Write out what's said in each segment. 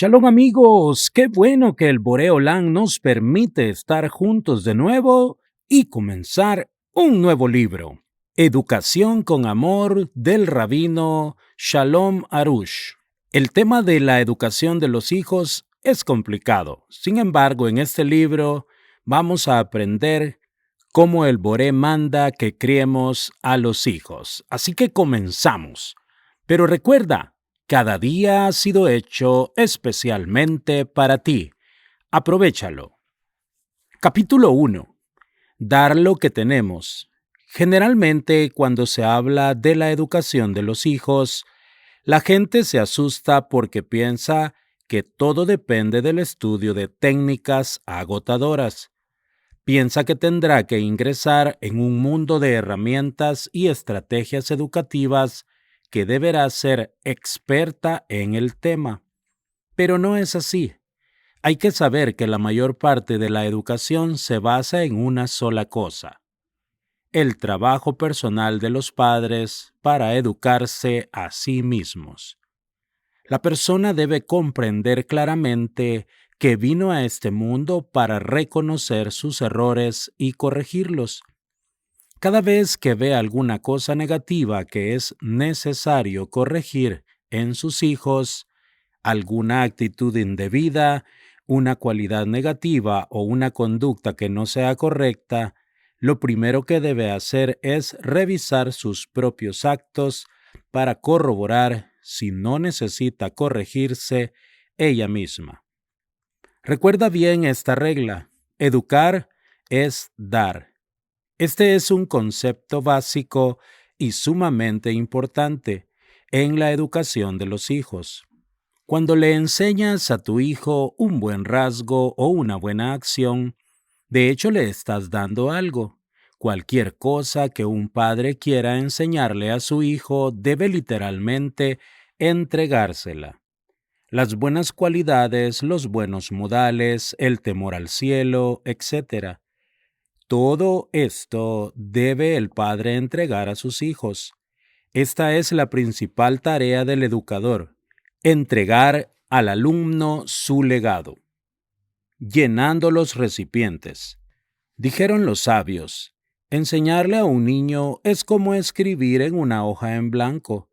Shalom amigos, qué bueno que el Boreolán nos permite estar juntos de nuevo y comenzar un nuevo libro. Educación con amor del rabino Shalom Arush. El tema de la educación de los hijos es complicado. Sin embargo, en este libro vamos a aprender cómo el Boré manda que criemos a los hijos. Así que comenzamos. Pero recuerda, cada día ha sido hecho especialmente para ti. Aprovéchalo. Capítulo 1. Dar lo que tenemos. Generalmente, cuando se habla de la educación de los hijos, la gente se asusta porque piensa que todo depende del estudio de técnicas agotadoras. Piensa que tendrá que ingresar en un mundo de herramientas y estrategias educativas que deberá ser experta en el tema. Pero no es así. Hay que saber que la mayor parte de la educación se basa en una sola cosa: el trabajo personal de los padres para educarse a sí mismos. La persona debe comprender claramente que vino a este mundo para reconocer sus errores y corregirlos. Cada vez que ve alguna cosa negativa que es necesario corregir en sus hijos, alguna actitud indebida, una cualidad negativa o una conducta que no sea correcta, lo primero que debe hacer es revisar sus propios actos para corroborar si no necesita corregirse ella misma. Recuerda bien esta regla: educar es dar. Este es un concepto básico y sumamente importante en la educación de los hijos. Cuando le enseñas a tu hijo un buen rasgo o una buena acción, de hecho le estás dando algo. Cualquier cosa que un padre quiera enseñarle a su hijo debe literalmente entregársela. Las buenas cualidades, los buenos modales, el temor al cielo, etc. Todo esto debe el padre entregar a sus hijos. Esta es la principal tarea del educador: entregar al alumno su legado. Llenando los recipientes. Dijeron los sabios: enseñarle a un niño es como escribir en una hoja en blanco.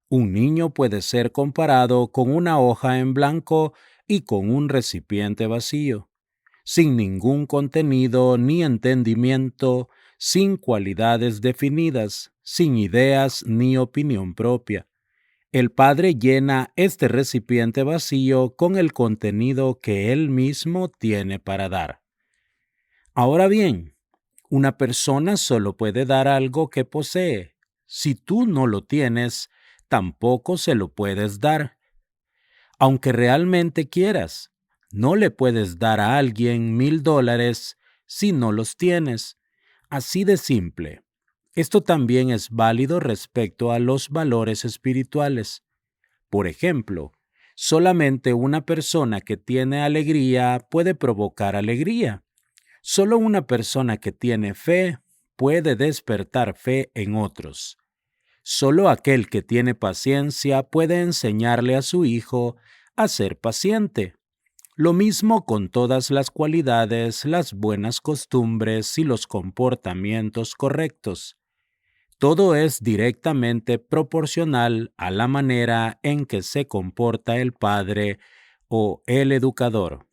Un niño puede ser comparado con una hoja en blanco y con un recipiente vacío, sin ningún contenido ni entendimiento, sin cualidades definidas, sin ideas ni opinión propia. El padre llena este recipiente vacío con el contenido que él mismo tiene para dar. Ahora bien, una persona solo puede dar algo que posee. Si tú no lo tienes, tampoco se lo puedes dar. Aunque realmente quieras, no le puedes dar a alguien $1,000 si no los tienes. Así de simple. Esto también es válido respecto a los valores espirituales. Por ejemplo, solamente una persona que tiene alegría puede provocar alegría. Solo una persona que tiene fe puede despertar fe en otros. Solo aquel que tiene paciencia puede enseñarle a su hijo a ser paciente. Lo mismo con todas las cualidades, las buenas costumbres y los comportamientos correctos. Todo es directamente proporcional a la manera en que se comporta el padre o el educador.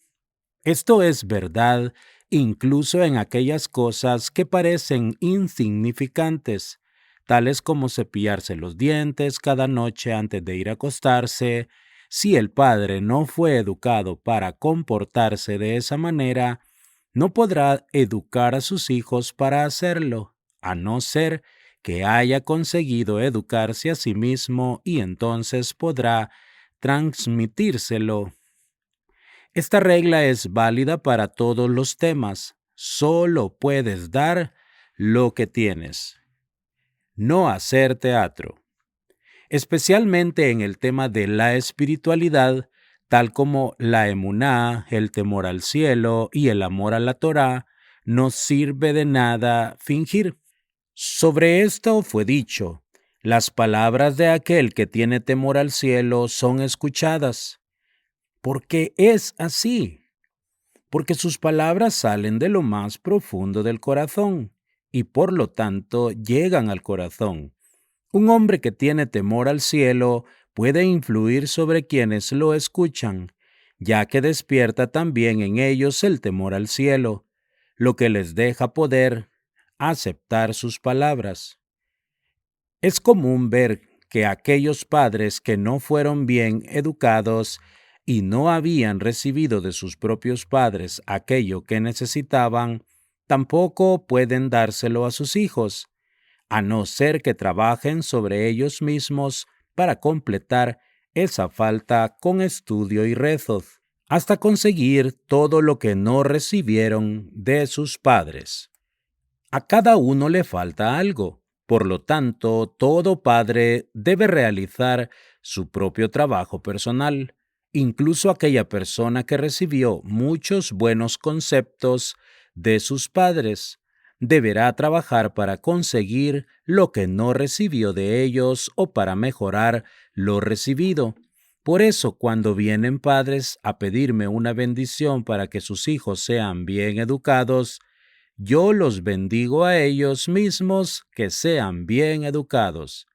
Esto es verdad incluso en aquellas cosas que parecen insignificantes, tales como cepillarse los dientes cada noche antes de ir a acostarse. Si el padre no fue educado para comportarse de esa manera, no podrá educar a sus hijos para hacerlo, a no ser que haya conseguido educarse a sí mismo, y entonces podrá transmitírselo. Esta regla es válida para todos los temas. Solo puedes dar lo que tienes. No hacer teatro. Especialmente en el tema de la espiritualidad, tal como la emuná, el temor al cielo y el amor a la Torá, no sirve de nada fingir. Sobre esto fue dicho: las palabras de aquel que tiene temor al cielo son escuchadas. porque es así, porque sus palabras salen de lo más profundo del corazón y por lo tanto llegan al corazón. Un hombre que tiene temor al cielo puede influir sobre quienes lo escuchan, ya que despierta también en ellos el temor al cielo, lo que les deja poder aceptar sus palabras. Es común ver que aquellos padres que no fueron bien educados y no habían recibido de sus propios padres aquello que necesitaban, tampoco pueden dárselo a sus hijos, a no ser que trabajen sobre ellos mismos para completar esa falta con estudio y rezos, hasta conseguir todo lo que no recibieron de sus padres. A cada uno le falta algo. Por lo tanto, todo padre debe realizar su propio trabajo personal. Incluso aquella persona que recibió muchos buenos conceptos de sus padres deberá trabajar para conseguir lo que no recibió de ellos o para mejorar lo recibido. Por eso, cuando vienen padres a pedirme una bendición para que sus hijos sean bien educados, yo los bendigo a ellos mismos que sean bien educados.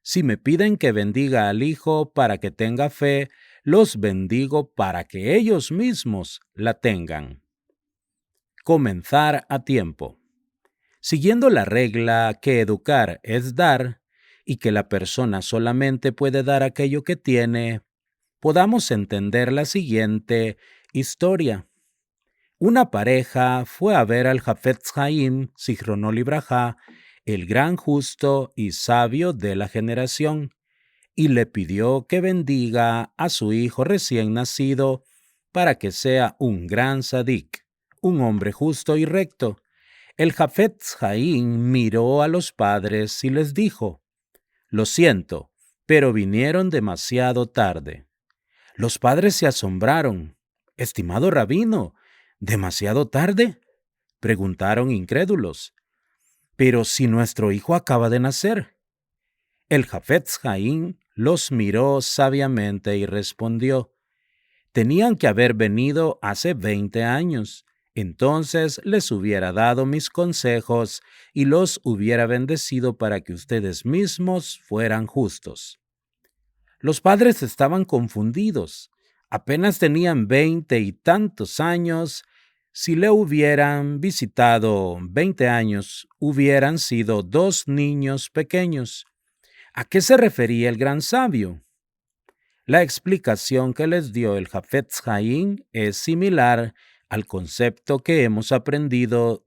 Si me piden que bendiga al hijo para que tenga fe, los bendigo para que ellos mismos la tengan. Comenzar a tiempo. Siguiendo la regla que educar es dar y que la persona solamente puede dar aquello que tiene, podamos entender la siguiente historia. Una pareja fue a ver al Jafetz Haim, Zichrono Libraja, el gran justo y sabio de la generación, y le pidió que bendiga a su hijo recién nacido para que sea un gran sadik, un hombre justo y recto. El Jafetz Haim miró a los padres y les dijo: «Lo siento, pero vinieron demasiado tarde». Los padres se asombraron. «Estimado rabino, ¿demasiado tarde?», preguntaron incrédulos. «Pero si nuestro hijo acaba de nacer». El Jafetz Haim los miró sabiamente y respondió: «Tenían que haber venido hace 20 años. Entonces les hubiera dado mis consejos y los hubiera bendecido para que ustedes mismos fueran justos». Los padres estaban confundidos. Apenas tenían 20 y tantos años. Si le hubieran visitado 20 años, hubieran sido 2 niños pequeños. ¿A qué se refería el gran sabio? La explicación que les dio el Jafetz Haim es similar al concepto que hemos aprendido,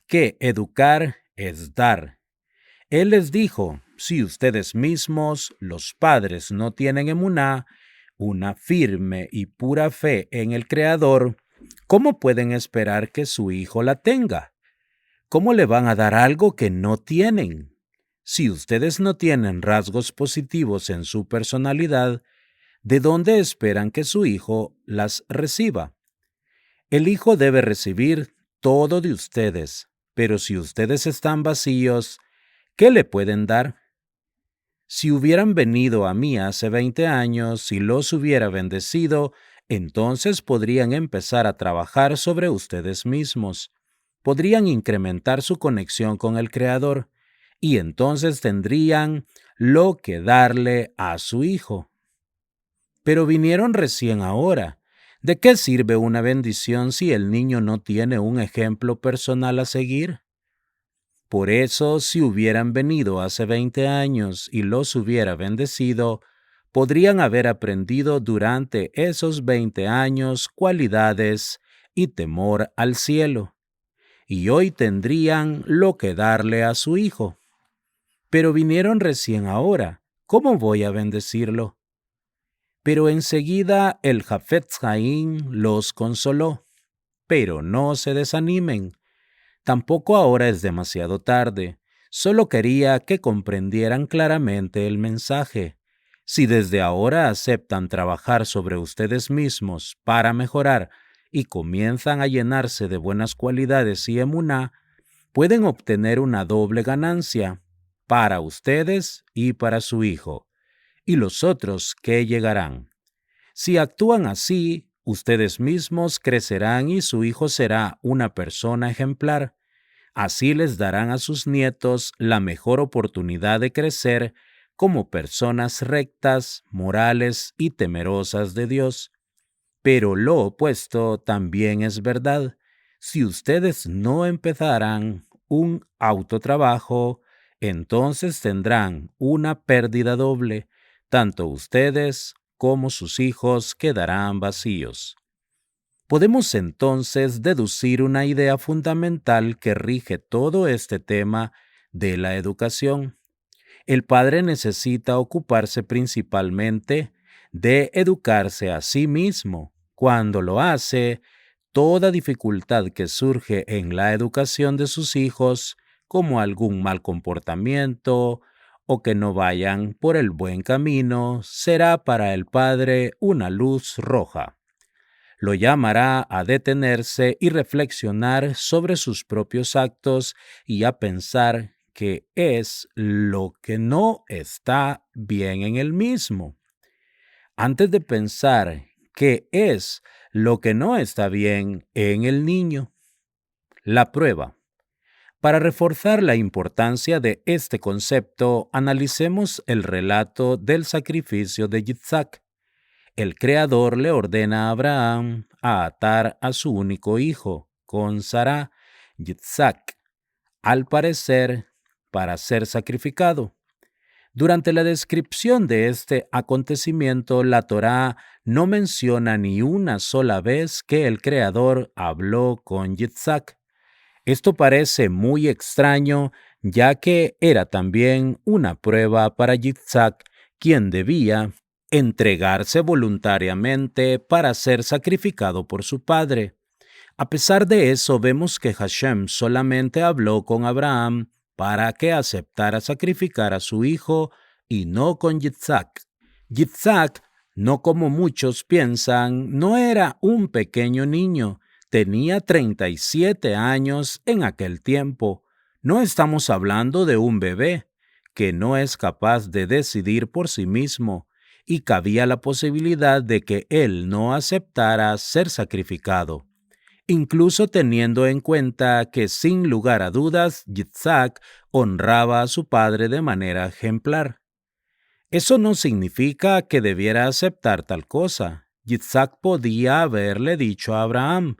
que educar es dar. Él les dijo: si ustedes mismos, los padres, no tienen emuná, una firme y pura fe en el Creador, ¿cómo pueden esperar que su hijo la tenga? ¿Cómo le van a dar algo que no tienen? Si ustedes no tienen rasgos positivos en su personalidad, ¿de dónde esperan que su hijo las reciba? El hijo debe recibir todo de ustedes, pero si ustedes están vacíos, ¿qué le pueden dar? Si hubieran venido a mí hace 20 años y los hubiera bendecido, entonces podrían empezar a trabajar sobre ustedes mismos. Podrían incrementar su conexión con el Creador y entonces tendrían lo que darle a su hijo. Pero vinieron recién ahora. ¿De qué sirve una bendición si el niño no tiene un ejemplo personal a seguir? Por eso, si hubieran venido hace 20 años y los hubiera bendecido, podrían haber aprendido durante esos 20 años cualidades y temor al cielo, y hoy tendrían lo que darle a su hijo. Pero vinieron recién ahora, ¿cómo voy a bendecirlo? Pero enseguida el Jafetz Haim los consoló. Pero no se desanimen. Tampoco ahora es demasiado tarde. Solo quería que comprendieran claramente el mensaje. Si desde ahora aceptan trabajar sobre ustedes mismos para mejorar y comienzan a llenarse de buenas cualidades y emuná, pueden obtener una doble ganancia para ustedes y para su hijo, y los otros que llegarán. Si actúan así, ustedes mismos crecerán y su hijo será una persona ejemplar. Así les darán a sus nietos la mejor oportunidad de crecer como personas rectas, morales y temerosas de Dios. Pero lo opuesto también es verdad. Si ustedes no empezaran un autotrabajo, entonces tendrán una pérdida doble. Tanto ustedes como sus hijos quedarán vacíos. Podemos entonces deducir una idea fundamental que rige todo este tema de la educación. El padre necesita ocuparse principalmente de educarse a sí mismo. Cuando lo hace, toda dificultad que surge en la educación de sus hijos, como algún mal comportamiento o que no vayan por el buen camino, será para el padre una luz roja. Lo llamará a detenerse y reflexionar sobre sus propios actos y a pensar qué es lo que no está bien en él mismo. Antes de pensar qué es lo que no está bien en el niño. La prueba. Para reforzar la importancia de este concepto, analicemos el relato del sacrificio de Yitzhak. El Creador le ordena a Abraham a atar a su único hijo, con Sará, Yitzhak, al parecer, para ser sacrificado. Durante la descripción de este acontecimiento, la Torá no menciona ni una sola vez que el Creador habló con Yitzhak. Esto parece muy extraño, ya que era también una prueba para Yitzhak, quien debía entregarse voluntariamente para ser sacrificado por su padre. A pesar de eso, vemos que Hashem solamente habló con Abraham para que aceptara sacrificar a su hijo y no con Yitzhak. Yitzhak, no como muchos piensan, no era un pequeño niño, tenía 37 años en aquel tiempo. No estamos hablando de un bebé que no es capaz de decidir por sí mismo, y cabía la posibilidad de que él no aceptara ser sacrificado. Incluso teniendo en cuenta que sin lugar a dudas Yitzhak honraba a su padre de manera ejemplar. Eso no significa que debiera aceptar tal cosa. Yitzhak podía haberle dicho a Abraham: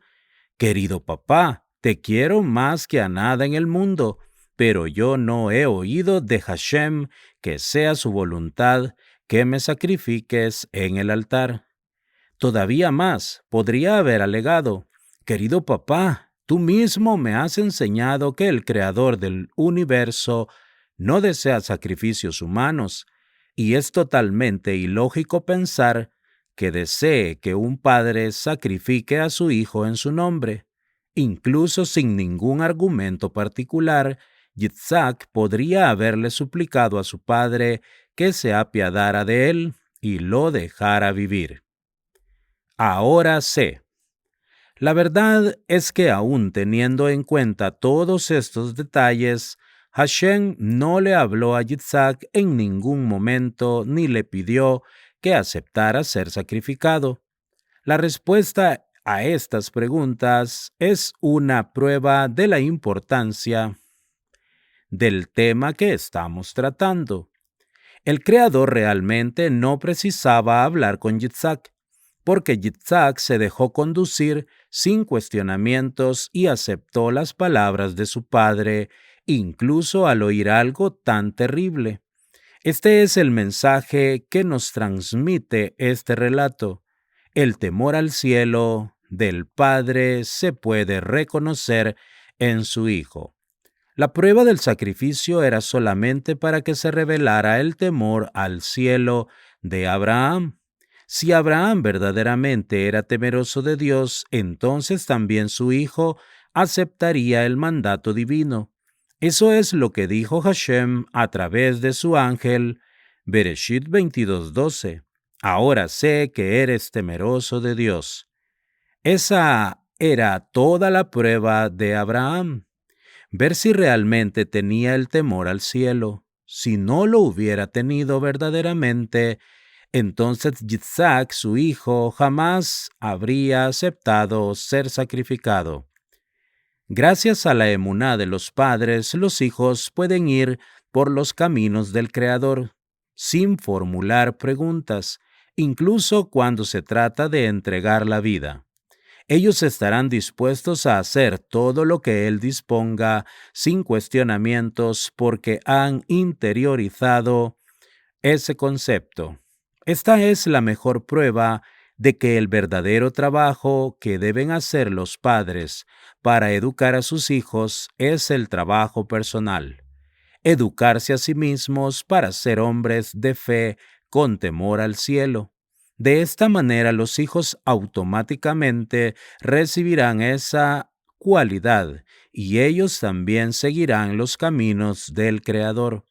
«Querido papá, te quiero más que a nada en el mundo, pero yo no he oído de Hashem que sea su voluntad que me sacrifiques en el altar». Todavía más, podría haber alegado: «Querido papá, tú mismo me has enseñado que el Creador del universo no desea sacrificios humanos, y es totalmente ilógico pensar que desee que un padre sacrifique a su hijo en su nombre». Incluso sin ningún argumento particular, Yitzhak podría haberle suplicado a su padre que se apiadara de él y lo dejara vivir. Ahora sé. La verdad es que aún teniendo en cuenta todos estos detalles, Hashem no le habló a Yitzhak en ningún momento ni le pidió que aceptara ser sacrificado. La respuesta a estas preguntas es una prueba de la importancia del tema que estamos tratando. El Creador realmente no precisaba hablar con Yitzhak, porque Yitzhak se dejó conducir sin cuestionamientos y aceptó las palabras de su padre, incluso al oír algo tan terrible. Este es el mensaje que nos transmite este relato. El temor al cielo del Padre se puede reconocer en su Hijo. La prueba del sacrificio era solamente para que se revelara el temor al cielo de Abraham. Si Abraham verdaderamente era temeroso de Dios, entonces también su hijo aceptaría el mandato divino. Eso es lo que dijo Hashem a través de su ángel, Bereshit 22:12. Ahora sé que eres temeroso de Dios. Esa era toda la prueba de Abraham. Ver si realmente tenía el temor al cielo. Si no lo hubiera tenido verdaderamente, entonces Yitzhak, su hijo, jamás habría aceptado ser sacrificado. Gracias a la emuná de los padres, los hijos pueden ir por los caminos del Creador, sin formular preguntas, incluso cuando se trata de entregar la vida. Ellos estarán dispuestos a hacer todo lo que Él disponga sin cuestionamientos porque han interiorizado ese concepto. Esta es la mejor prueba de que el verdadero trabajo que deben hacer los padres para educar a sus hijos es el trabajo personal. Educarse a sí mismos para ser hombres de fe con temor al cielo. De esta manera los hijos automáticamente recibirán esa cualidad y ellos también seguirán los caminos del Creador.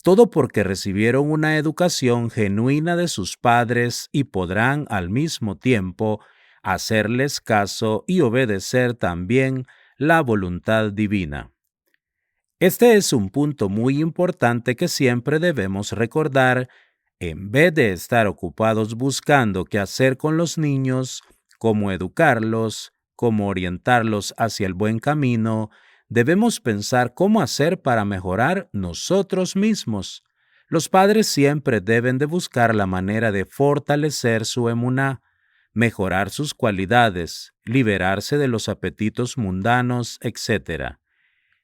Todo porque recibieron una educación genuina de sus padres y podrán al mismo tiempo hacerles caso y obedecer también la voluntad divina. Este es un punto muy importante que siempre debemos recordar. En vez de estar ocupados buscando qué hacer con los niños, cómo educarlos, cómo orientarlos hacia el buen camino, debemos pensar cómo hacer para mejorar nosotros mismos. Los padres siempre deben de buscar la manera de fortalecer su emuná, mejorar sus cualidades, liberarse de los apetitos mundanos, etc.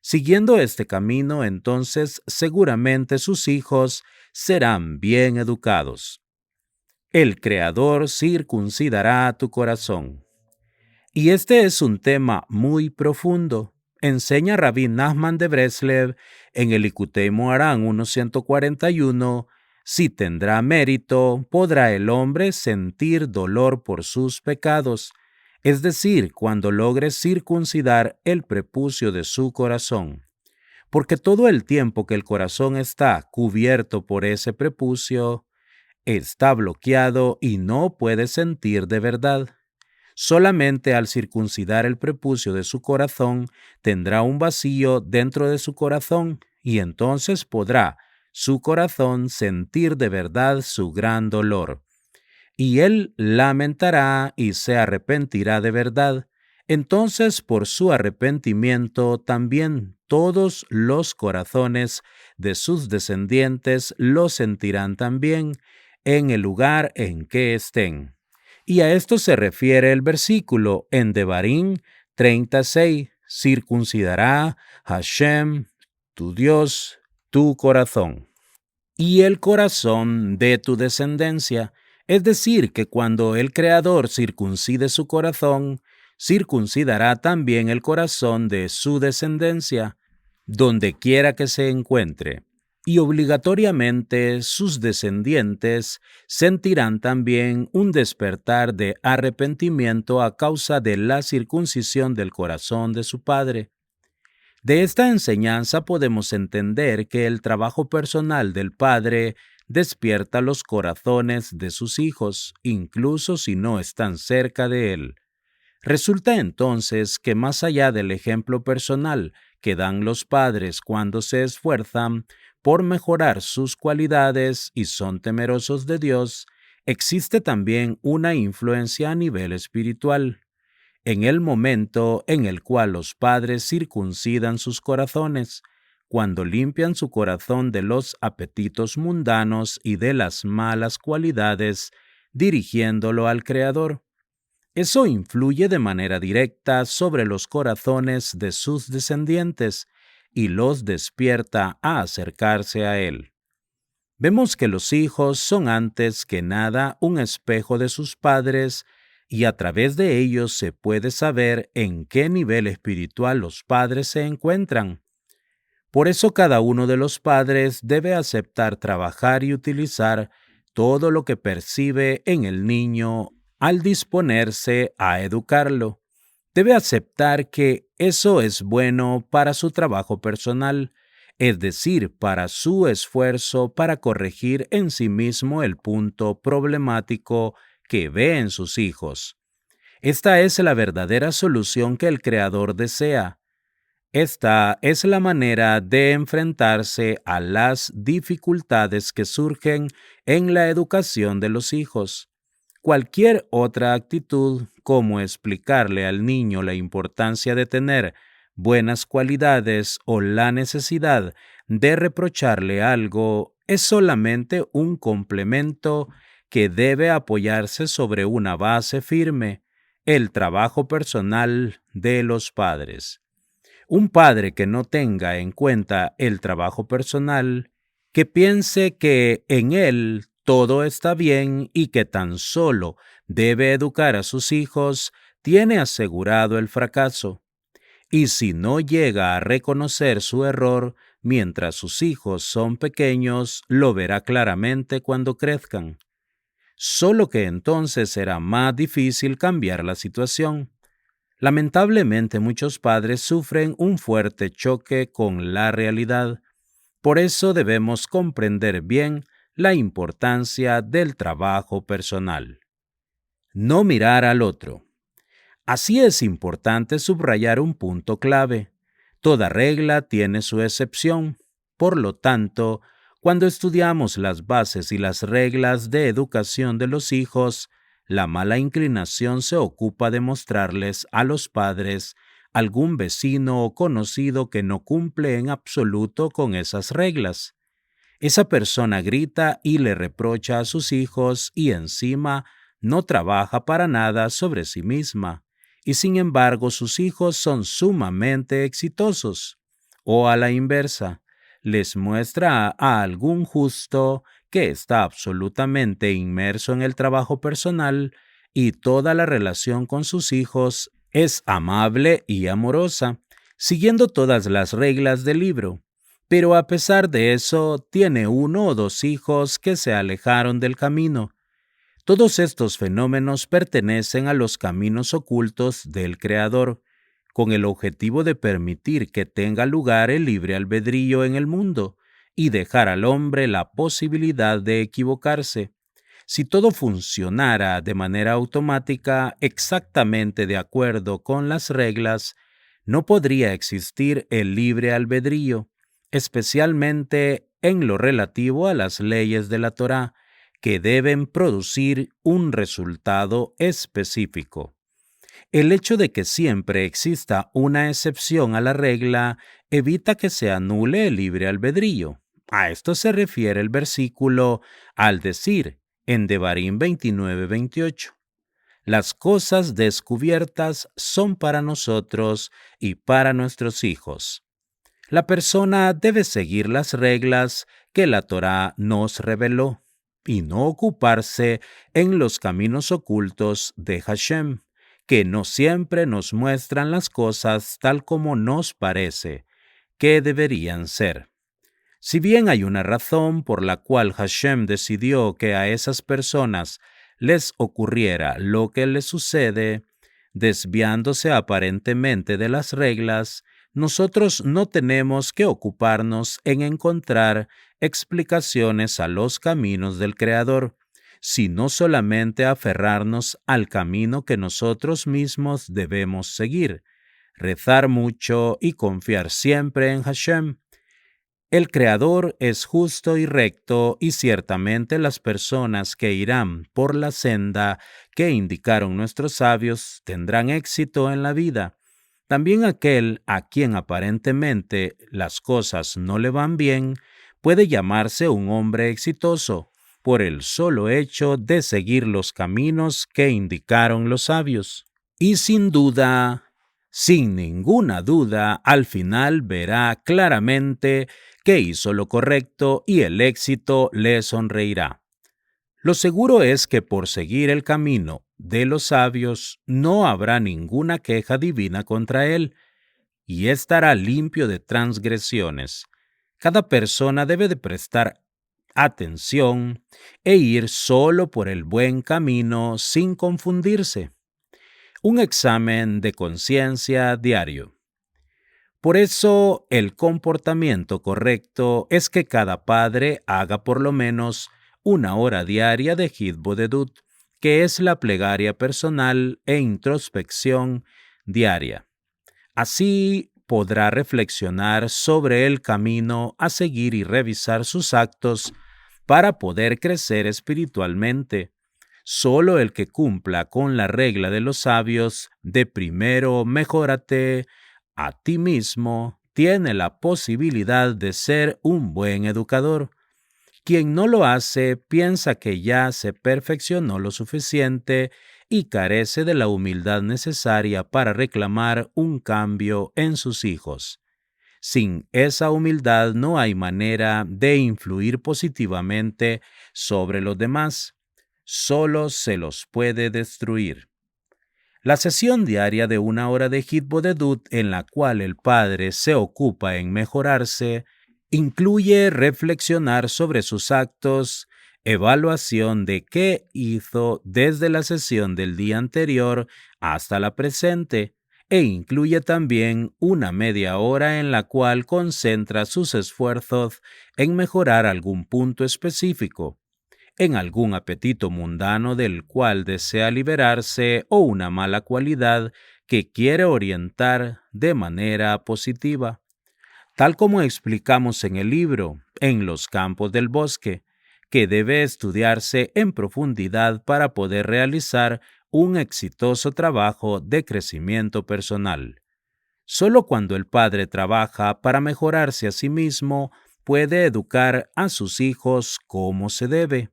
Siguiendo este camino, entonces, seguramente sus hijos serán bien educados. El Creador circuncidará tu corazón. Y este es un tema muy profundo. Enseña Rabí Nachman de Breslev en el Likutei Moharan 141, si tendrá mérito, podrá el hombre sentir dolor por sus pecados, es decir, cuando logre circuncidar el prepucio de su corazón. Porque todo el tiempo que el corazón está cubierto por ese prepucio, está bloqueado y no puede sentir de verdad. Solamente al circuncidar el prepucio de su corazón tendrá un vacío dentro de su corazón y entonces podrá su corazón sentir de verdad su gran dolor. Y él lamentará y se arrepentirá de verdad. Entonces, por su arrepentimiento, también todos los corazones de sus descendientes lo sentirán también en el lugar en que estén. Y a esto se refiere el versículo en Devarim 36, circuncidará Hashem, tu Dios, tu corazón. Y el corazón de tu descendencia, es decir, que cuando el Creador circuncide su corazón, circuncidará también el corazón de su descendencia, donde quiera que se encuentre. Y obligatoriamente sus descendientes sentirán también un despertar de arrepentimiento a causa de la circuncisión del corazón de su padre. De esta enseñanza podemos entender que el trabajo personal del padre despierta los corazones de sus hijos, incluso si no están cerca de él. Resulta entonces que más allá del ejemplo personal que dan los padres cuando se esfuerzan por mejorar sus cualidades y son temerosos de Dios, existe también una influencia a nivel espiritual. En el momento en el cual los padres circuncidan sus corazones, cuando limpian su corazón de los apetitos mundanos y de las malas cualidades, dirigiéndolo al Creador, eso influye de manera directa sobre los corazones de sus descendientes y los despierta a acercarse a Él. Vemos que los hijos son antes que nada un espejo de sus padres y a través de ellos se puede saber en qué nivel espiritual los padres se encuentran. Por eso cada uno de los padres debe aceptar trabajar y utilizar todo lo que percibe en el niño al disponerse a educarlo. Debe aceptar que eso es bueno para su trabajo personal, es decir, para su esfuerzo para corregir en sí mismo el punto problemático que ve en sus hijos. Esta es la verdadera solución que el Creador desea. Esta es la manera de enfrentarse a las dificultades que surgen en la educación de los hijos. Cualquier otra actitud, como explicarle al niño la importancia de tener buenas cualidades o la necesidad de reprocharle algo, es solamente un complemento que debe apoyarse sobre una base firme, el trabajo personal de los padres. Un padre que no tenga en cuenta el trabajo personal, que piense que en él todo está bien y que tan solo debe educar a sus hijos, tiene asegurado el fracaso. Y si no llega a reconocer su error mientras sus hijos son pequeños, lo verá claramente cuando crezcan. Solo que entonces será más difícil cambiar la situación. Lamentablemente muchos padres sufren un fuerte choque con la realidad. Por eso debemos comprender bien la importancia del trabajo personal. No mirar al otro. Así es importante subrayar un punto clave. Toda regla tiene su excepción. Por lo tanto, cuando estudiamos las bases y las reglas de educación de los hijos, la mala inclinación se ocupa de mostrarles a los padres algún vecino o conocido que no cumple en absoluto con esas reglas. Esa persona grita y le reprocha a sus hijos y encima no trabaja para nada sobre sí misma, y sin embargo sus hijos son sumamente exitosos. O a la inversa, les muestra a algún justo que está absolutamente inmerso en el trabajo personal y toda la relación con sus hijos es amable y amorosa, siguiendo todas las reglas del libro. Pero a pesar de eso, tiene uno o dos hijos que se alejaron del camino. Todos estos fenómenos pertenecen a los caminos ocultos del Creador, con el objetivo de permitir que tenga lugar el libre albedrío en el mundo y dejar al hombre la posibilidad de equivocarse. Si todo funcionara de manera automática, exactamente de acuerdo con las reglas, no podría existir el libre albedrío, especialmente en lo relativo a las leyes de la Torá, que deben producir un resultado específico. El hecho de que siempre exista una excepción a la regla evita que se anule el libre albedrío. A esto se refiere el versículo al decir en Devarim 29:28. Las cosas descubiertas son para nosotros y para nuestros hijos. La persona debe seguir las reglas que la Torá nos reveló y no ocuparse en los caminos ocultos de Hashem, que no siempre nos muestran las cosas tal como nos parece que deberían ser. Si bien hay una razón por la cual Hashem decidió que a esas personas les ocurriera lo que les sucede, desviándose aparentemente de las reglas, nosotros no tenemos que ocuparnos en encontrar explicaciones a los caminos del Creador, sino solamente aferrarnos al camino que nosotros mismos debemos seguir, rezar mucho y confiar siempre en Hashem. El Creador es justo y recto, y ciertamente las personas que irán por la senda que indicaron nuestros sabios tendrán éxito en la vida. También aquel a quien aparentemente las cosas no le van bien puede llamarse un hombre exitoso por el solo hecho de seguir los caminos que indicaron los sabios. Y sin ninguna duda, al final verá claramente que hizo lo correcto y el éxito le sonreirá. Lo seguro es que por seguir el camino de los sabios no habrá ninguna queja divina contra él y estará limpio de transgresiones. Cada persona debe de prestar atención e ir solo por el buen camino sin confundirse. Un examen de conciencia diario. Por eso, el comportamiento correcto es que cada padre haga por lo menos 1 hora diaria de Hitbodedut, que es la plegaria personal e introspección diaria. Así podrá reflexionar sobre el camino a seguir y revisar sus actos para poder crecer espiritualmente. Solo el que cumpla con la regla de los sabios de primero mejórate a ti mismo tiene la posibilidad de ser un buen educador. Quien no lo hace piensa que ya se perfeccionó lo suficiente y carece de la humildad necesaria para reclamar un cambio en sus hijos. Sin esa humildad no hay manera de influir positivamente sobre los demás. Solo se los puede destruir. La sesión diaria de 1 hora de Hitbodedut en la cual el padre se ocupa en mejorarse incluye reflexionar sobre sus actos, evaluación de qué hizo desde la sesión del día anterior hasta la presente, e incluye también una media hora en la cual concentra sus esfuerzos en mejorar algún punto específico, en algún apetito mundano del cual desea liberarse o una mala cualidad que quiere orientar de manera positiva. Tal como explicamos en el libro, En los campos del bosque, que debe estudiarse en profundidad para poder realizar un exitoso trabajo de crecimiento personal. Solo cuando el padre trabaja para mejorarse a sí mismo, puede educar a sus hijos como se debe.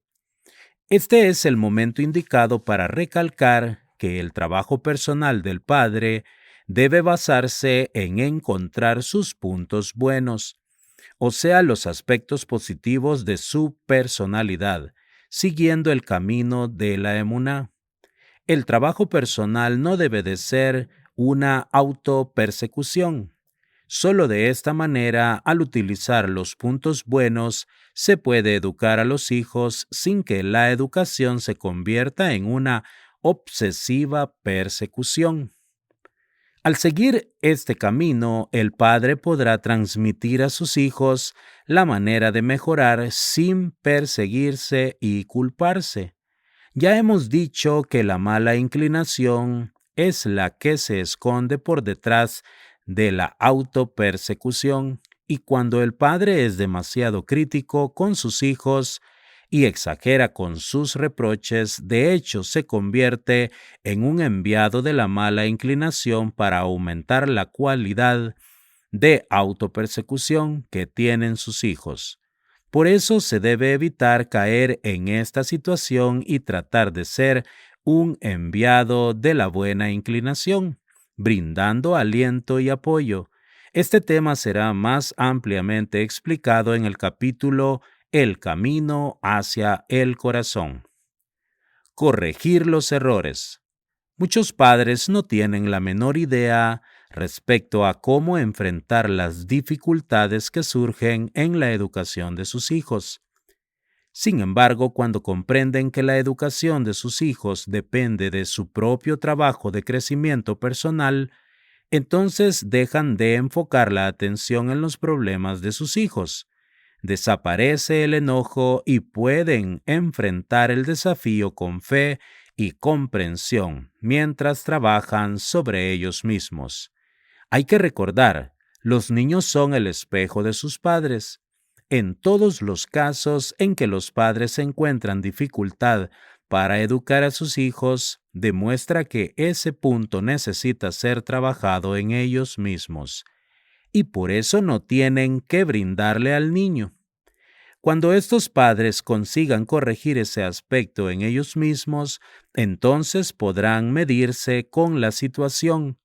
Este es el momento indicado para recalcar que el trabajo personal del padre debe basarse en encontrar sus puntos buenos, o sea, los aspectos positivos de su personalidad, siguiendo el camino de la emuná. El trabajo personal no debe de ser una autopersecución. Solo de esta manera, al utilizar los puntos buenos, se puede educar a los hijos sin que la educación se convierta en una obsesiva persecución. Al seguir este camino, el padre podrá transmitir a sus hijos la manera de mejorar sin perseguirse y culparse. Ya hemos dicho que la mala inclinación es la que se esconde por detrás de la autopersecución, y cuando el padre es demasiado crítico con sus hijos y exagera con sus reproches, de hecho se convierte en un enviado de la mala inclinación para aumentar la cualidad de autopersecución que tienen sus hijos. Por eso se debe evitar caer en esta situación y tratar de ser un enviado de la buena inclinación, brindando aliento y apoyo. Este tema será más ampliamente explicado en el capítulo El camino hacia el corazón. Corregir los errores. Muchos padres no tienen la menor idea respecto a cómo enfrentar las dificultades que surgen en la educación de sus hijos. Sin embargo, cuando comprenden que la educación de sus hijos depende de su propio trabajo de crecimiento personal, entonces dejan de enfocar la atención en los problemas de sus hijos. Desaparece el enojo y pueden enfrentar el desafío con fe y comprensión mientras trabajan sobre ellos mismos. Hay que recordar, los niños son el espejo de sus padres. En todos los casos en que los padres encuentran dificultad para educar a sus hijos, demuestra que ese punto necesita ser trabajado en ellos mismos, y por eso no tienen que brindarle al niño. Cuando estos padres consigan corregir ese aspecto en ellos mismos, entonces podrán medirse con la situación.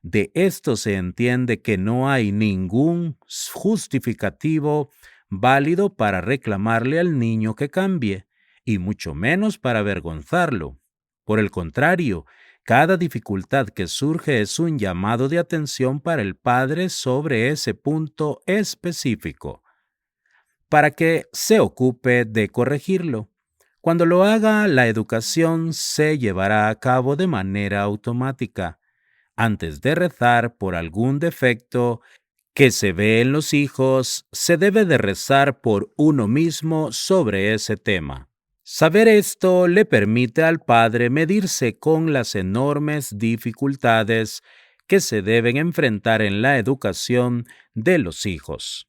De esto se entiende que no hay ningún justificativo válido para reclamarle al niño que cambie, y mucho menos para avergonzarlo. Por el contrario, cada dificultad que surge es un llamado de atención para el padre sobre ese punto específico, para que se ocupe de corregirlo. Cuando lo haga, la educación se llevará a cabo de manera automática. Antes de rezar por algún defecto que se ve en los hijos, se debe de rezar por uno mismo sobre ese tema. Saber esto le permite al padre medirse con las enormes dificultades que se deben enfrentar en la educación de los hijos.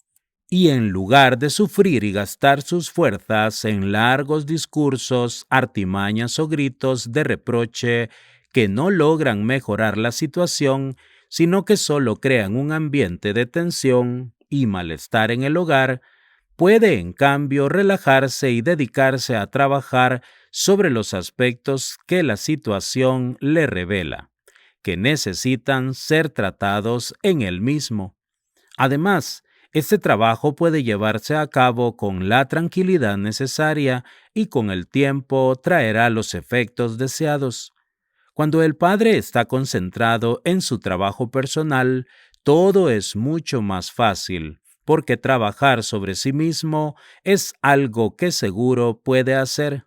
Y en lugar de sufrir y gastar sus fuerzas en largos discursos, artimañas o gritos de reproche que no logran mejorar la situación, sino que solo crean un ambiente de tensión y malestar en el hogar, puede en cambio relajarse y dedicarse a trabajar sobre los aspectos que la situación le revela, que necesitan ser tratados en él mismo. Además, este trabajo puede llevarse a cabo con la tranquilidad necesaria y con el tiempo traerá los efectos deseados. Cuando el padre está concentrado en su trabajo personal, todo es mucho más fácil, porque trabajar sobre sí mismo es algo que seguro puede hacer.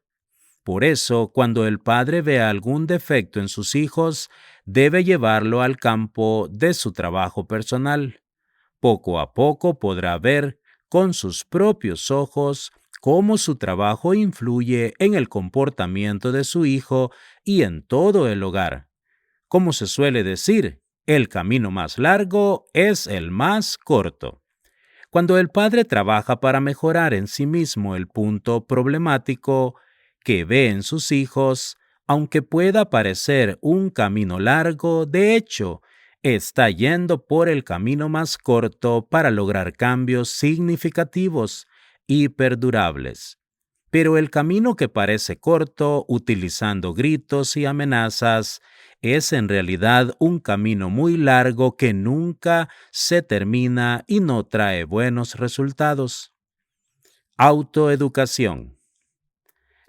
Por eso, cuando el padre vea algún defecto en sus hijos, debe llevarlo al campo de su trabajo personal. Poco a poco podrá ver con sus propios ojos cómo su trabajo influye en el comportamiento de su hijo y en todo el hogar. Como se suele decir, el camino más largo es el más corto. Cuando el padre trabaja para mejorar en sí mismo el punto problemático que ve en sus hijos, aunque pueda parecer un camino largo, de hecho, está yendo por el camino más corto para lograr cambios significativos y perdurables. Pero el camino que parece corto, utilizando gritos y amenazas, es en realidad un camino muy largo que nunca se termina y no trae buenos resultados. Autoeducación.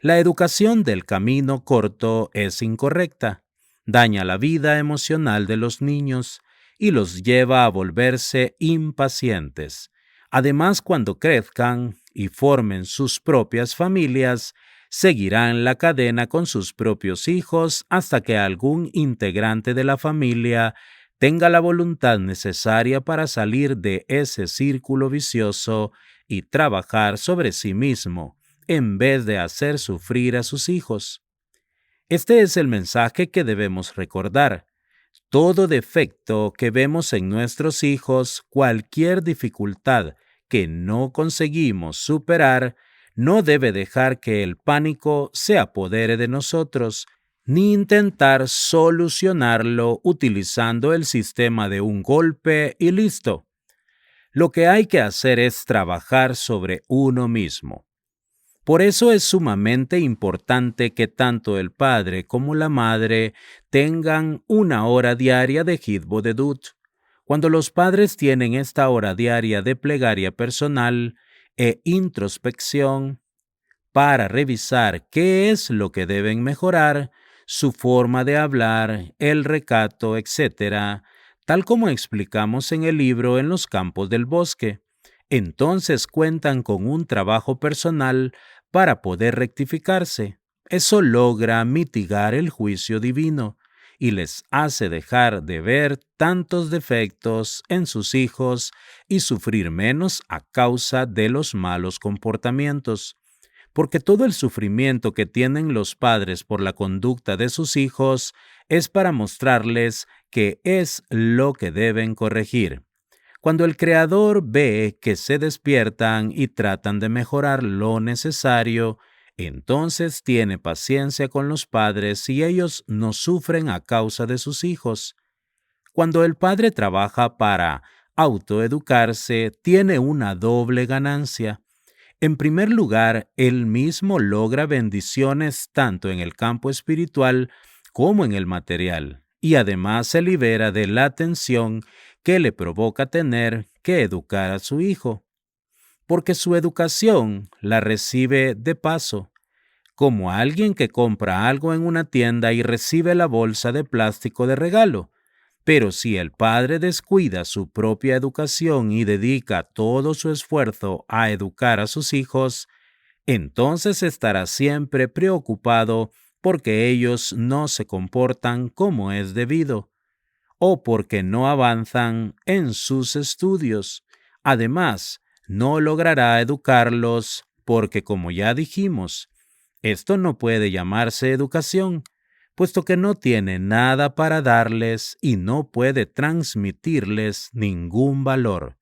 La educación del camino corto es incorrecta, daña la vida emocional de los niños y los lleva a volverse impacientes. Además, cuando crezcan y formen sus propias familias, seguirán la cadena con sus propios hijos hasta que algún integrante de la familia tenga la voluntad necesaria para salir de ese círculo vicioso y trabajar sobre sí mismo, en vez de hacer sufrir a sus hijos. Este es el mensaje que debemos recordar. Todo defecto que vemos en nuestros hijos, cualquier dificultad que no conseguimos superar, no debe dejar que el pánico se apodere de nosotros, ni intentar solucionarlo utilizando el sistema de un golpe y listo. Lo que hay que hacer es trabajar sobre uno mismo. Por eso es sumamente importante que tanto el padre como la madre tengan una hora diaria de Hitbodedut. Cuando los padres tienen esta hora diaria de plegaria personal e introspección para revisar qué es lo que deben mejorar, su forma de hablar, el recato, etc., tal como explicamos en el libro En los campos del bosque, entonces cuentan con un trabajo personal para poder rectificarse. Eso logra mitigar el juicio divino y les hace dejar de ver tantos defectos en sus hijos y sufrir menos a causa de los malos comportamientos. Porque todo el sufrimiento que tienen los padres por la conducta de sus hijos es para mostrarles que es lo que deben corregir. Cuando el Creador ve que se despiertan y tratan de mejorar lo necesario, entonces tiene paciencia con los padres y ellos no sufren a causa de sus hijos. Cuando el padre trabaja para autoeducarse, tiene una doble ganancia. En primer lugar, él mismo logra bendiciones tanto en el campo espiritual como en el material, y además se libera de la tensión que le provoca tener que educar a su hijo, porque su educación la recibe de paso, como alguien que compra algo en una tienda y recibe la bolsa de plástico de regalo. Pero si el padre descuida su propia educación y dedica todo su esfuerzo a educar a sus hijos, entonces estará siempre preocupado porque ellos no se comportan como es debido, o porque no avanzan en sus estudios. Además, no logrará educarlos porque, como ya dijimos, esto no puede llamarse educación, puesto que no tiene nada para darles y no puede transmitirles ningún valor.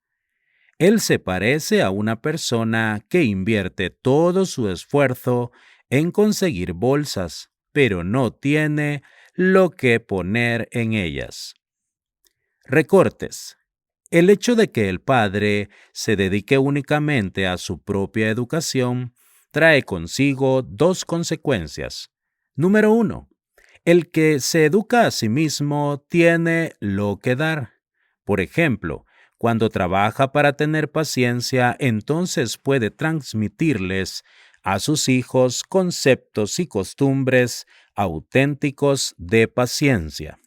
Él se parece a una persona que invierte todo su esfuerzo en conseguir bolsas, pero no tiene lo que poner en ellas. Recortes. El hecho de que el padre se dedique únicamente a su propia educación trae consigo dos consecuencias. Número 1. El que se educa a sí mismo tiene lo que dar. Por ejemplo, cuando trabaja para tener paciencia, entonces puede transmitirles a sus hijos conceptos y costumbres auténticos de paciencia.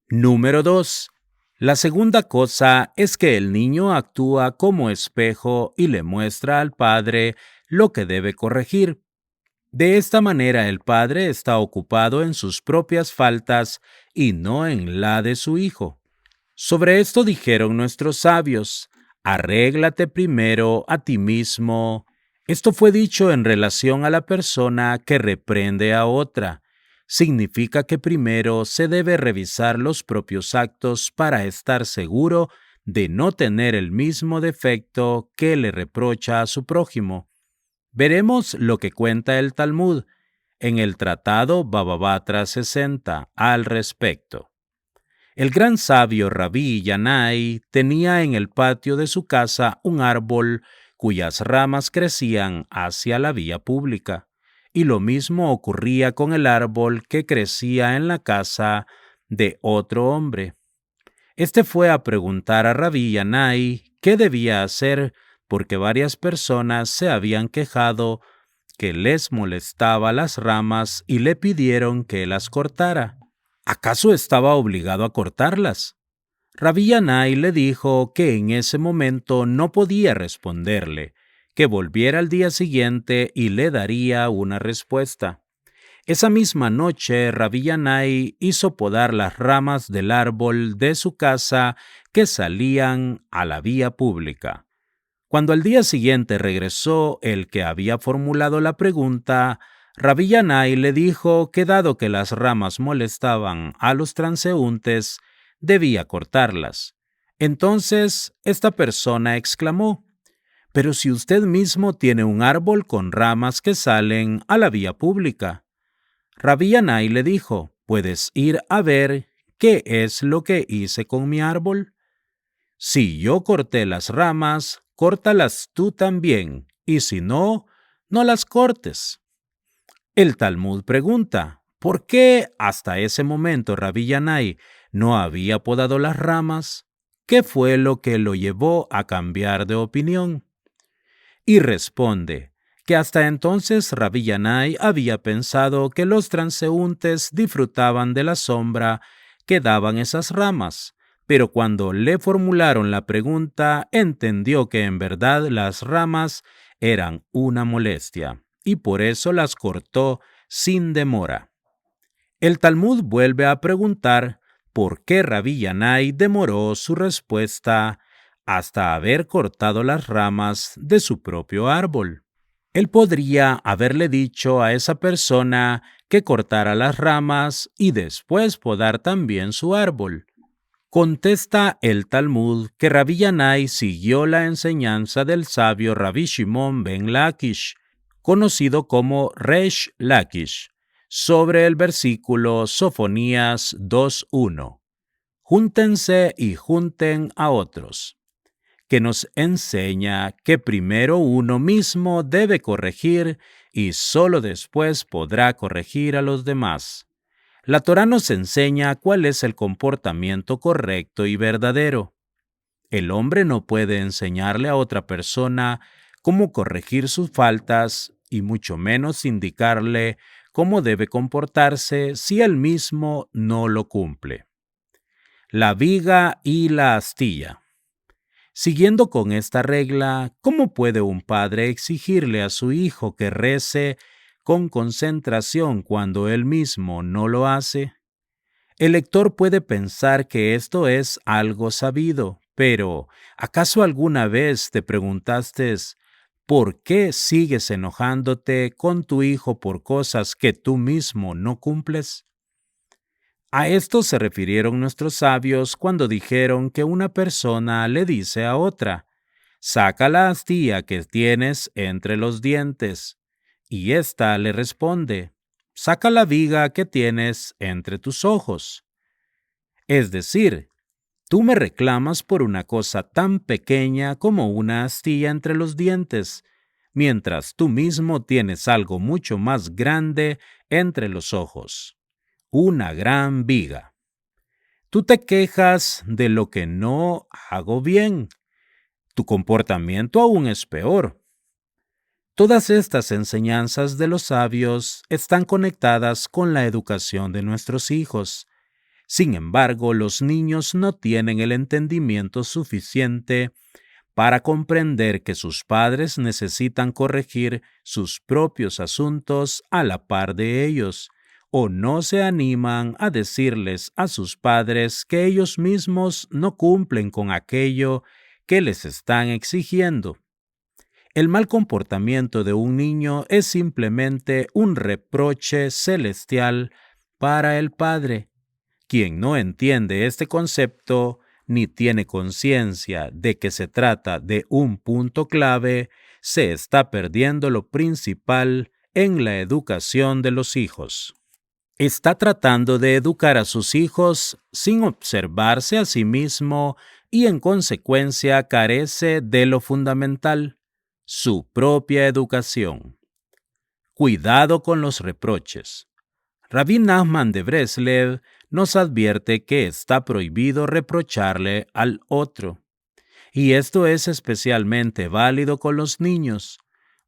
Número 2. La segunda cosa es que el niño actúa como espejo y le muestra al padre lo que debe corregir. De esta manera el padre está ocupado en sus propias faltas y no en la de su hijo. Sobre esto dijeron nuestros sabios: arréglate primero a ti mismo. Esto fue dicho en relación a la persona que reprende a otra. Significa que primero se debe revisar los propios actos para estar seguro de no tener el mismo defecto que le reprocha a su prójimo. Veremos lo que cuenta el Talmud en el Tratado Baba Batra 60 al respecto. El gran sabio Rabí Yanai tenía en el patio de su casa un árbol cuyas ramas crecían hacia la vía pública, y lo mismo ocurría con el árbol que crecía en la casa de otro hombre. Este fue a preguntar a Rabí Yanai qué debía hacer, porque varias personas se habían quejado que les molestaba las ramas y le pidieron que las cortara. ¿Acaso estaba obligado a cortarlas? Rabí Yanai le dijo que en ese momento no podía responderle, que volviera al día siguiente y le daría una respuesta. Esa misma noche, Rabí Yanai hizo podar las ramas del árbol de su casa que salían a la vía pública. Cuando al día siguiente regresó el que había formulado la pregunta, Rabí Yanai le dijo que dado que las ramas molestaban a los transeúntes, debía cortarlas. Entonces, esta persona exclamó: «Pero si usted mismo tiene un árbol con ramas que salen a la vía pública». Rabí Yanai le dijo: «¿Puedes ir a ver qué es lo que hice con mi árbol? Si yo corté las ramas, córtalas tú también, y si no, no las cortes». El Talmud pregunta: ¿por qué hasta ese momento Rabí Yanai no había podado las ramas? ¿Qué fue lo que lo llevó a cambiar de opinión? Y responde que hasta entonces Rabí Yanai había pensado que los transeúntes disfrutaban de la sombra que daban esas ramas, pero cuando le formularon la pregunta entendió que en verdad las ramas eran una molestia, y por eso las cortó sin demora. El Talmud vuelve a preguntar por qué Rabí Yanai demoró su respuesta hasta haber cortado las ramas de su propio árbol. Él podría haberle dicho a esa persona que cortara las ramas y después podar también su árbol. Contesta el Talmud que Rabí Yanai siguió la enseñanza del sabio Rabí Shimon ben Lakish, conocido como Resh Lakish, sobre el versículo Sofonías 2:1. Júntense y junten a otros, que nos enseña que primero uno mismo debe corregir y solo después podrá corregir a los demás. La Torá nos enseña cuál es el comportamiento correcto y verdadero. El hombre no puede enseñarle a otra persona cómo corregir sus faltas y mucho menos indicarle cómo debe comportarse si él mismo no lo cumple. La viga y la astilla. Siguiendo con esta regla, ¿cómo puede un padre exigirle a su hijo que rece con concentración cuando él mismo no lo hace? El lector puede pensar que esto es algo sabido, pero ¿acaso alguna vez te preguntaste por qué sigues enojándote con tu hijo por cosas que tú mismo no cumples? A esto se refirieron nuestros sabios cuando dijeron que una persona le dice a otra: saca la astilla que tienes entre los dientes. Y ésta le responde: saca la viga que tienes entre tus ojos. Es decir, tú me reclamas por una cosa tan pequeña como una astilla entre los dientes, mientras tú mismo tienes algo mucho más grande entre los ojos: una gran viga. Tú te quejas de lo que no hago bien. Tu comportamiento aún es peor. Todas estas enseñanzas de los sabios están conectadas con la educación de nuestros hijos. Sin embargo, los niños no tienen el entendimiento suficiente para comprender que sus padres necesitan corregir sus propios asuntos a la par de ellos, o no se animan a decirles a sus padres que ellos mismos no cumplen con aquello que les están exigiendo. El mal comportamiento de un niño es simplemente un reproche celestial para el Padre. Quien no entiende este concepto ni tiene conciencia de que se trata de un punto clave, se está perdiendo lo principal en la educación de los hijos. Está tratando de educar a sus hijos sin observarse a sí mismo y en consecuencia carece de lo fundamental: su propia educación. Cuidado con los reproches. Rabbi Nachman de Breslev nos advierte que está prohibido reprocharle al otro. Y esto es especialmente válido con los niños.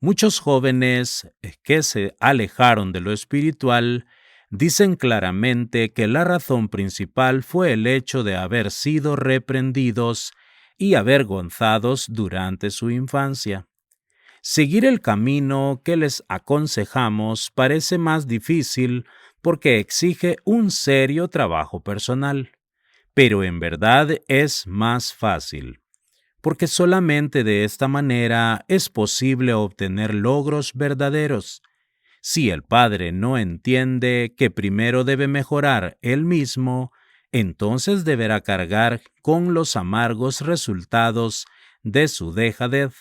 Muchos jóvenes que se alejaron de lo espiritual dicen claramente que la razón principal fue el hecho de haber sido reprendidos y avergonzados durante su infancia. Seguir el camino que les aconsejamos parece más difícil porque exige un serio trabajo personal, pero en verdad es más fácil, porque solamente de esta manera es posible obtener logros verdaderos. Si el padre no entiende que primero debe mejorar él mismo, entonces deberá cargar con los amargos resultados de su dejadez,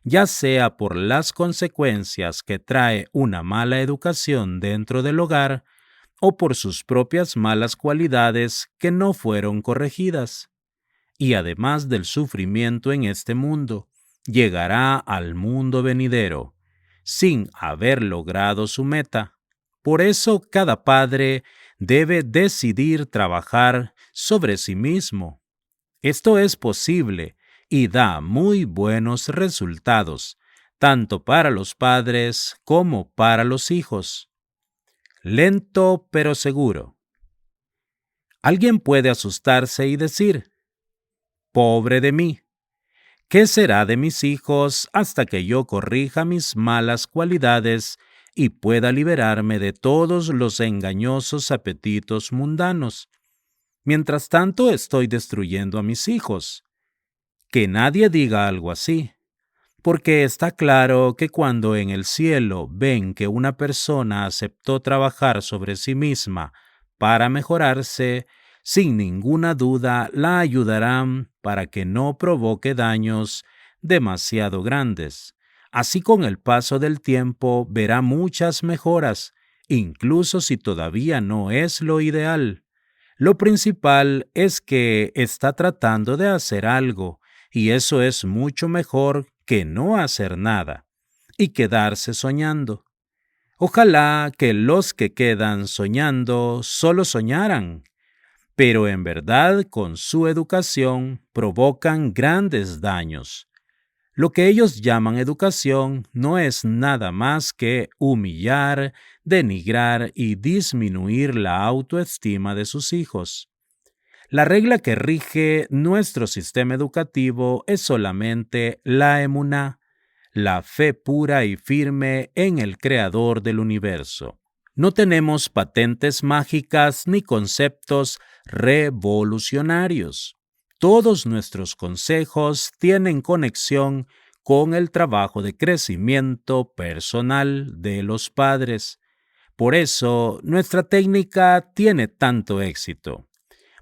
ya sea por las consecuencias que trae una mala educación dentro del hogar o por sus propias malas cualidades que no fueron corregidas. Y además del sufrimiento en este mundo, llegará al mundo venidero, sin haber logrado su meta. Por eso cada padre debe decidir trabajar sobre sí mismo. Esto es posible y da muy buenos resultados, tanto para los padres como para los hijos. Lento pero seguro. Alguien puede asustarse y decir: pobre de mí, ¿qué será de mis hijos hasta que yo corrija mis malas cualidades y pueda liberarme de todos los engañosos apetitos mundanos? Mientras tanto estoy destruyendo a mis hijos. Que nadie diga algo así, porque está claro que cuando en el cielo ven que una persona aceptó trabajar sobre sí misma para mejorarse, sin ninguna duda la ayudarán para que no provoque daños demasiado grandes. Así, con el paso del tiempo verá muchas mejoras, incluso si todavía no es lo ideal. Lo principal es que está tratando de hacer algo, y eso es mucho mejor que no hacer nada y quedarse soñando. Ojalá que los que quedan soñando solo soñaran, pero en verdad con su educación provocan grandes daños. Lo que ellos llaman educación no es nada más que humillar, denigrar y disminuir la autoestima de sus hijos. La regla que rige nuestro sistema educativo es solamente la emuná, la fe pura y firme en el Creador del universo. No tenemos patentes mágicas ni conceptos revolucionarios. Todos nuestros consejos tienen conexión con el trabajo de crecimiento personal de los padres, Por eso, nuestra técnica tiene tanto éxito,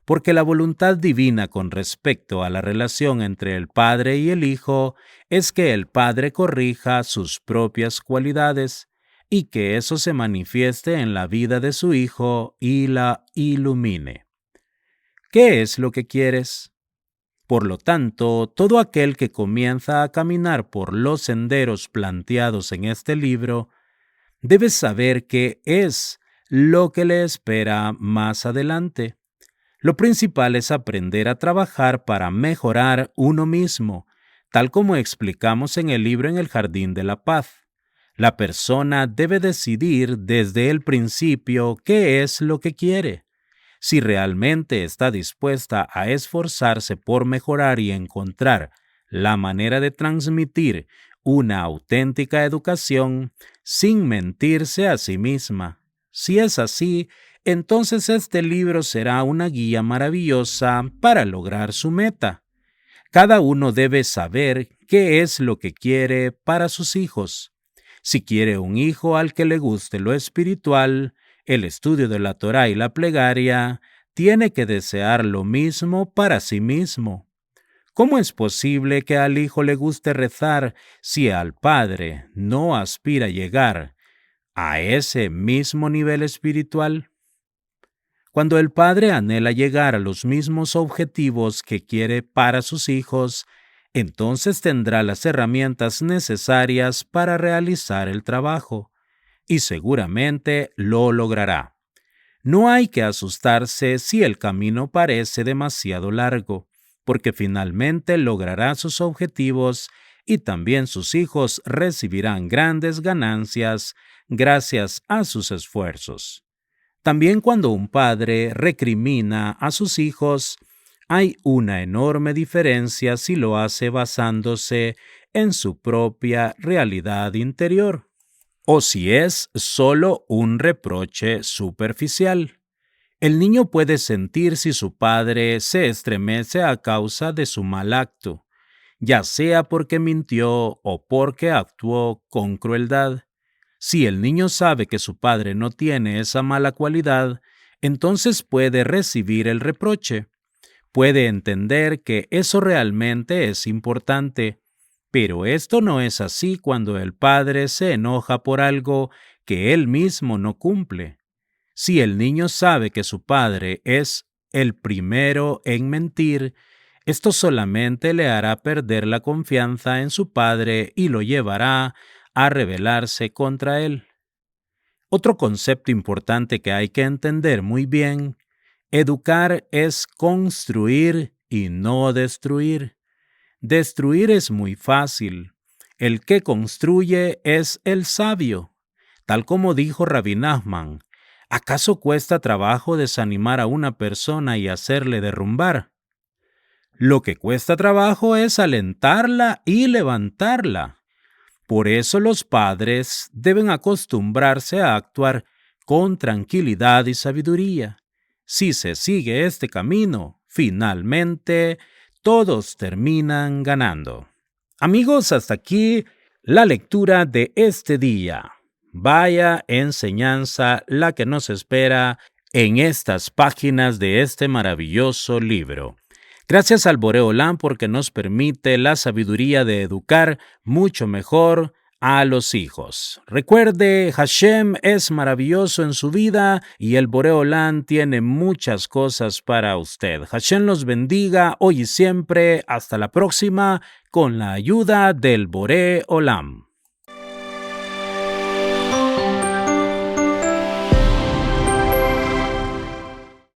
porque la voluntad divina con respecto a la relación entre el Padre y el Hijo es que el Padre corrija sus propias cualidades y que eso se manifieste en la vida de su Hijo y la ilumine. ¿Qué es lo que quieres? Por lo tanto, todo aquel que comienza a caminar por los senderos planteados en este libro debe saber qué es lo que le espera más adelante. Lo principal es aprender a trabajar para mejorar uno mismo, tal como explicamos en el libro En el Jardín de la Paz. La persona debe decidir desde el principio qué es lo que quiere. Si realmente está dispuesta a esforzarse por mejorar y encontrar la manera de transmitir una auténtica educación sin mentirse a sí misma. Si es así, entonces este libro será una guía maravillosa para lograr su meta. Cada uno debe saber qué es lo que quiere para sus hijos. Si quiere un hijo al que le guste lo espiritual, el estudio de la Torá y la plegaria, tiene que desear lo mismo para sí mismo. ¿Cómo es posible que al hijo le guste rezar si al padre no aspira a llegar a ese mismo nivel espiritual? Cuando el padre anhela llegar a los mismos objetivos que quiere para sus hijos, entonces tendrá las herramientas necesarias para realizar el trabajo, y seguramente lo logrará. No hay que asustarse si el camino parece demasiado largo, porque finalmente logrará sus objetivos y también sus hijos recibirán grandes ganancias gracias a sus esfuerzos. También cuando un padre recrimina a sus hijos, hay una enorme diferencia si lo hace basándose en su propia realidad interior o si es solo un reproche superficial. El niño puede sentir si su padre se estremece a causa de su mal acto, ya sea porque mintió o porque actuó con crueldad. Si el niño sabe que su padre no tiene esa mala cualidad, entonces puede recibir el reproche. Puede entender que eso realmente es importante, pero esto no es así cuando el padre se enoja por algo que él mismo no cumple. Si el niño sabe que su padre es el primero en mentir, esto solamente le hará perder la confianza en su padre y lo llevará a rebelarse contra él. Otro concepto importante que hay que entender muy bien: educar es construir y no destruir. Destruir es muy fácil. El que construye es el sabio. Tal como dijo Rabbi Nachman, ¿acaso cuesta trabajo desanimar a una persona y hacerle derrumbar? Lo que cuesta trabajo es alentarla y levantarla. Por eso los padres deben acostumbrarse a actuar con tranquilidad y sabiduría. Si se sigue este camino, finalmente todos terminan ganando. Amigos, hasta aquí la lectura de este día. Vaya enseñanza la que nos espera en estas páginas de este maravilloso libro. Gracias al Boré Olam porque nos permite la sabiduría de educar mucho mejor a los hijos. Recuerde, Hashem es maravilloso en su vida y el Boré Olam tiene muchas cosas para usted. Hashem los bendiga hoy y siempre. Hasta la próxima con la ayuda del Boré Olam.